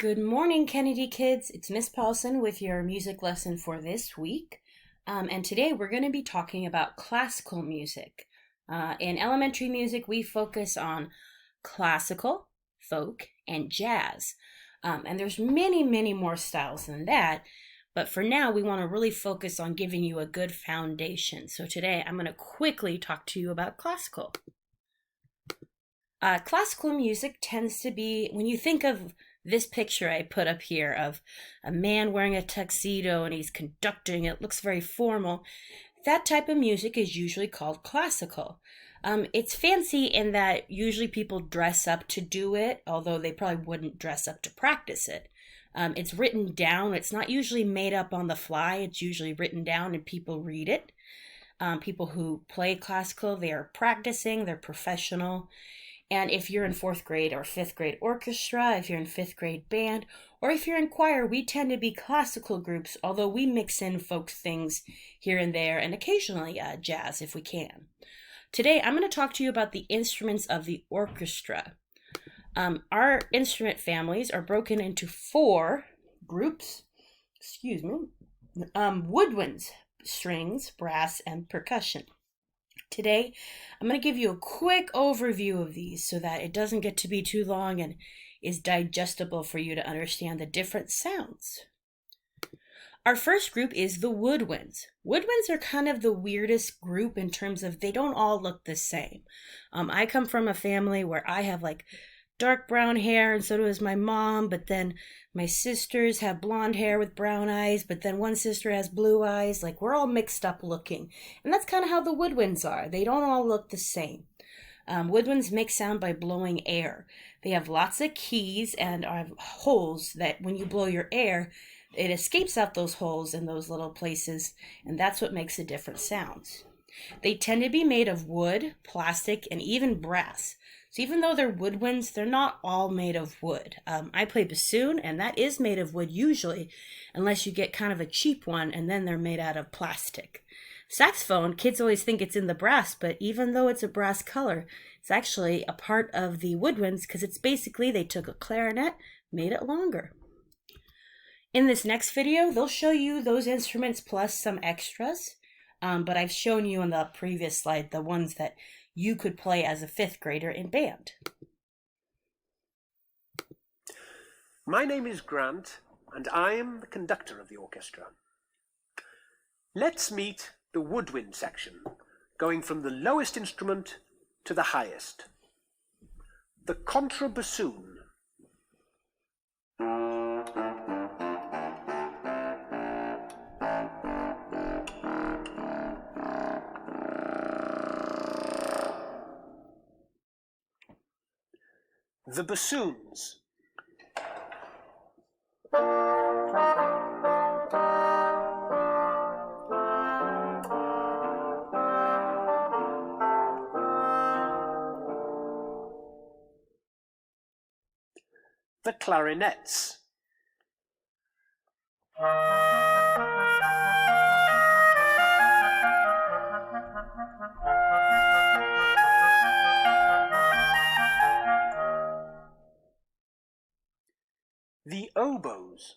Good morning, Kennedy kids. It's Miss Paulson with your music lesson for this week. And today we're going to be talking about classical music. In elementary music, we focus on classical, folk, and jazz. And there's many more styles than that. But for now, we want to really focus on giving you a good foundation. So today I'm going to quickly talk to you about classical. Classical music tends to be, when you think of this picture I put up here of a man wearing a tuxedo and he's conducting, it looks very formal. That type of music is usually called classical. It's fancy in that usually people dress up to do it, although they probably wouldn't dress up to practice it. It's written down. It's not usually made up on the fly. It's usually written down and people read it. People who play classical, they are practicing, they're professional. And if you're in fourth grade or fifth grade orchestra, if you're in fifth grade band, or if you're in choir, we tend to be classical groups, although we mix in folk things here and there and occasionally jazz if we can. Today, I'm going to talk to you about the instruments of the orchestra. Our instrument families are broken into 4 groups. Woodwinds, strings, brass, and percussion. Today, I'm going to give you a quick overview of these so that it doesn't get to be too long and is digestible for you to understand the different sounds. Our first group is the woodwinds. Woodwinds are kind of the weirdest group in terms of they don't all look the same. I come from a family where I have like dark brown hair, and so does my mom, but then my sisters have blonde hair with brown eyes, but then one sister has blue eyes. Like, we're all mixed up looking. And that's kind of how the woodwinds are. They don't all look the same. Woodwinds make sound by blowing air. They have lots of keys and have holes that when you blow your air, it escapes out those holes in those little places, and that's what makes the different sounds. They tend to be made of wood, plastic, and even brass. So even though they're woodwinds, they're not all made of wood. I play bassoon, and that is made of wood usually, unless you get kind of a cheap one, and then they're made out of plastic. Saxophone, kids always think it's in the brass, but even though it's a brass color, it's actually a part of the woodwinds because it's basically they took a clarinet, made it longer. In this next video, they'll show you those instruments plus some extras, but I've shown you on the previous slide the ones that you could play as a 5th grader in band. My name is Grant, and I am the conductor of the orchestra. Let's meet the woodwind section, going from the lowest instrument to the highest. The contrabassoon. The bassoons. The clarinets. The oboes.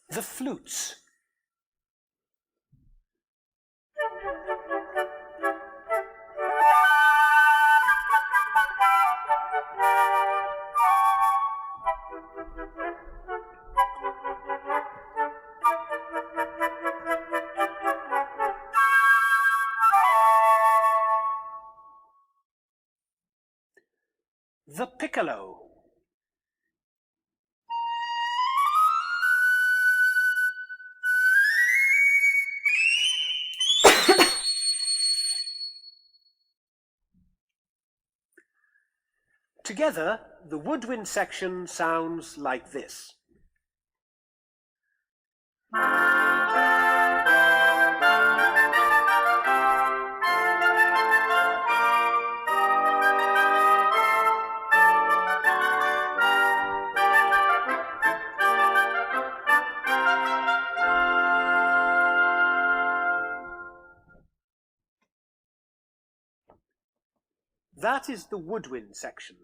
The flutes. The piccolo. Together, the woodwind section sounds like this. That is the woodwind section.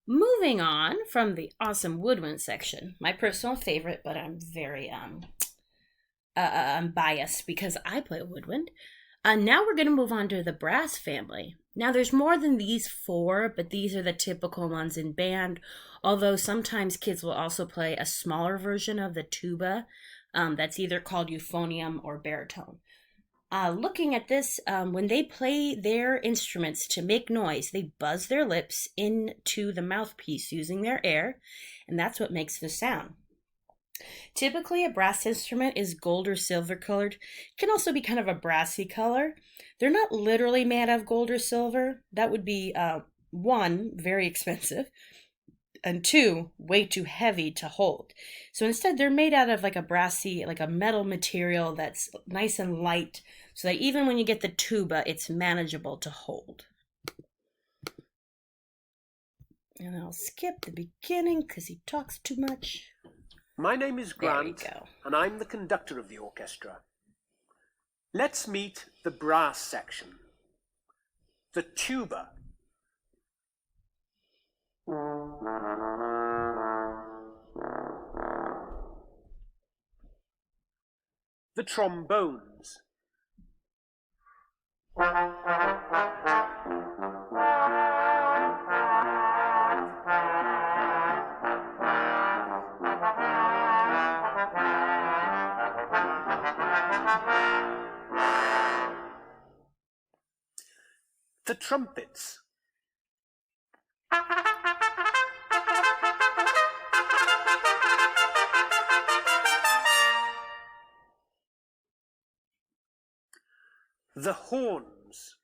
Moving on from the awesome woodwind section, my personal favorite, but I'm very I'm biased because I play woodwind. Now we're going to move on to the brass family. Now there's more than these four, but these are the typical ones in band, although sometimes kids will also play a smaller version of the tuba that's either called euphonium or baritone. Looking at this, when they play their instruments to make noise, they buzz their lips into the mouthpiece using their air, and that's what makes the sound. Typically, a brass instrument is gold or silver colored. It can also be kind of a brassy color. They're not literally made of gold or silver. That would be, one, very expensive, and two, way too heavy to hold. So instead, they're made out of like a brassy, like a metal material that's nice and light, so that even when you get the tuba, it's manageable to hold. And I'll skip the beginning because he talks too much. My name is Grant, and I'm the conductor of the orchestra. Let's meet the brass section, the tuba. The trombones. The trumpets. The horns.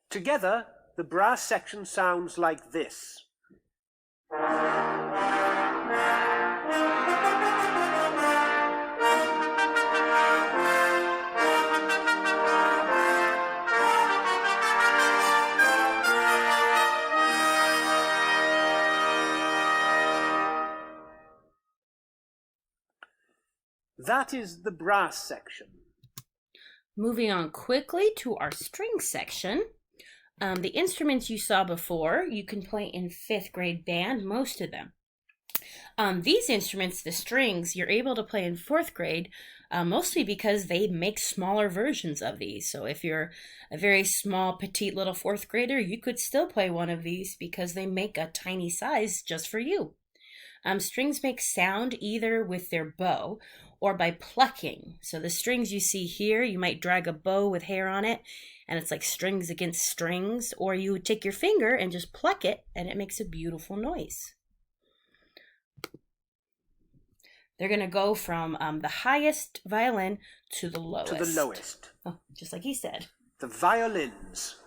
Together, the brass section sounds like this. That is the brass section. Moving on quickly to our string section. The instruments you saw before, you can play in 5th grade band, most of them. These instruments, the strings, you're able to play in 4th grade, mostly because they make smaller versions of these. So if you're a very small, petite little 4th grader, you could still play one of these because they make a tiny size just for you. Strings make sound either with their bow or by plucking. So the strings you see here, you might drag a bow with hair on it, and it's like strings against strings, or you would take your finger and just pluck it, and it makes a beautiful noise. They're going to go from the highest violin to the lowest. To the lowest. Oh, just like he said. The violins.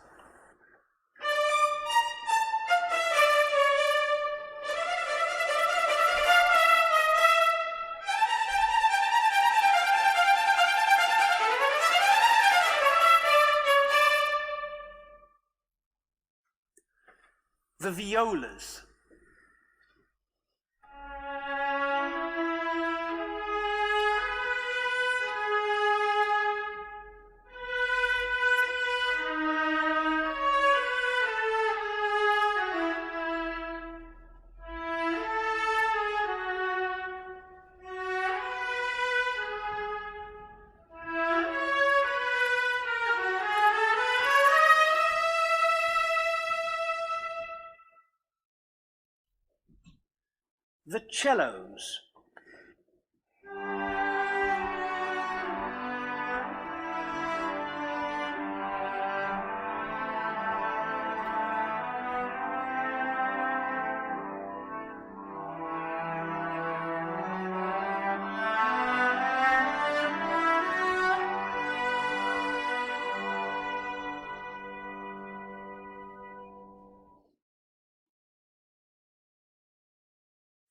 The violas. The cellos.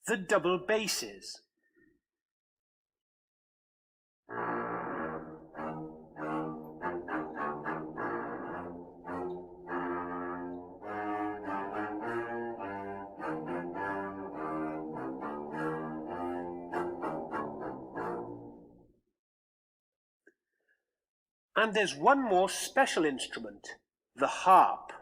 The double basses. And there's one more special instrument, the harp.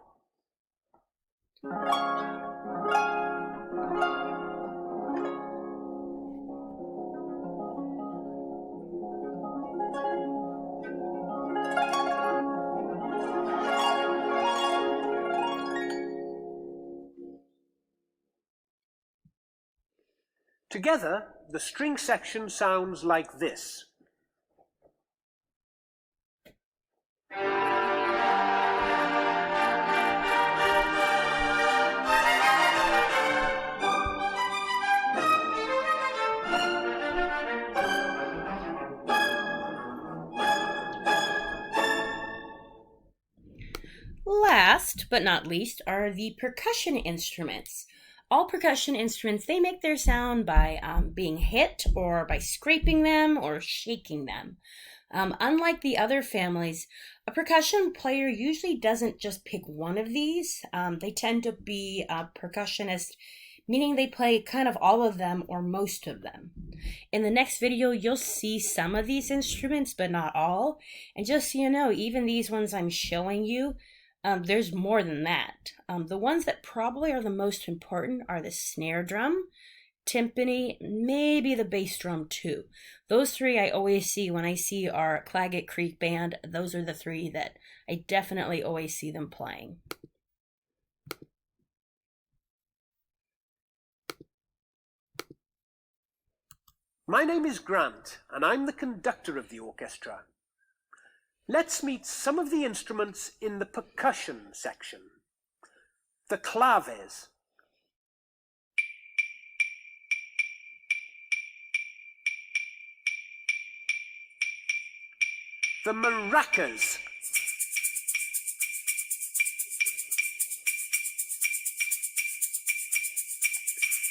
Together, the string section sounds like this. Last but not least are the percussion instruments. All percussion instruments, they make their sound by being hit or by scraping them or shaking them. Unlike the other families, a percussion player usually doesn't just pick one of these. They tend to be a percussionist, meaning they play kind of all of them or most of them. In the next video, you'll see some of these instruments, but not all. And just so you know, even these ones I'm showing you, there's more than that. The ones that probably are the most important are the snare drum, timpani, maybe the bass drum too. Those three I always see when I see our Claggett Creek band. Those are the three that I definitely always see them playing. My name is Grant, and I'm the conductor of the orchestra. Let's meet some of the instruments in the percussion section. The claves. The maracas.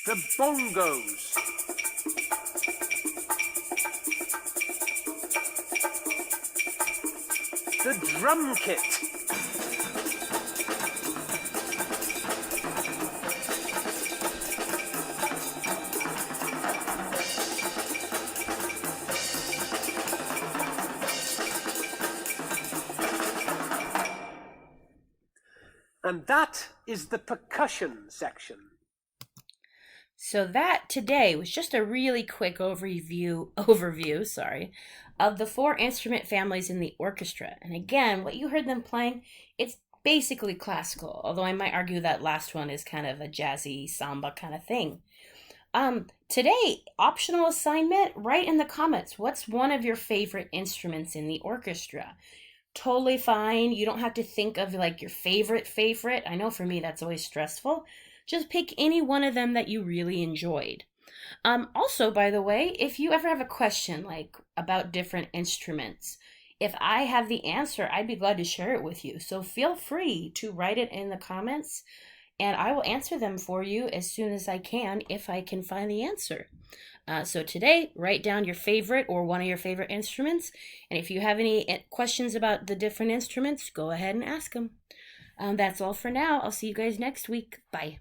The bongos. The drum kit. And that is the percussion section. So that today was just a really quick overview, of the 4 instrument families in the orchestra. And again, what you heard them playing, it's basically classical, although I might argue that last one is kind of a jazzy samba kind of thing. Today, optional assignment, write in the comments, what's one of your favorite instruments in the orchestra? Totally fine. You don't have to think of like your favorite. I know for me that's always stressful. Just pick any one of them that you really enjoyed. Also, by the way, if you ever have a question like about different instruments, if I have the answer, I'd be glad to share it with you. So feel free to write it in the comments and I will answer them for you as soon as I can if I can find the answer. So today, write down your favorite or one of your favorite instruments. And if you have any questions about the different instruments, go ahead and ask them. That's all for now. I'll see you guys next week. Bye.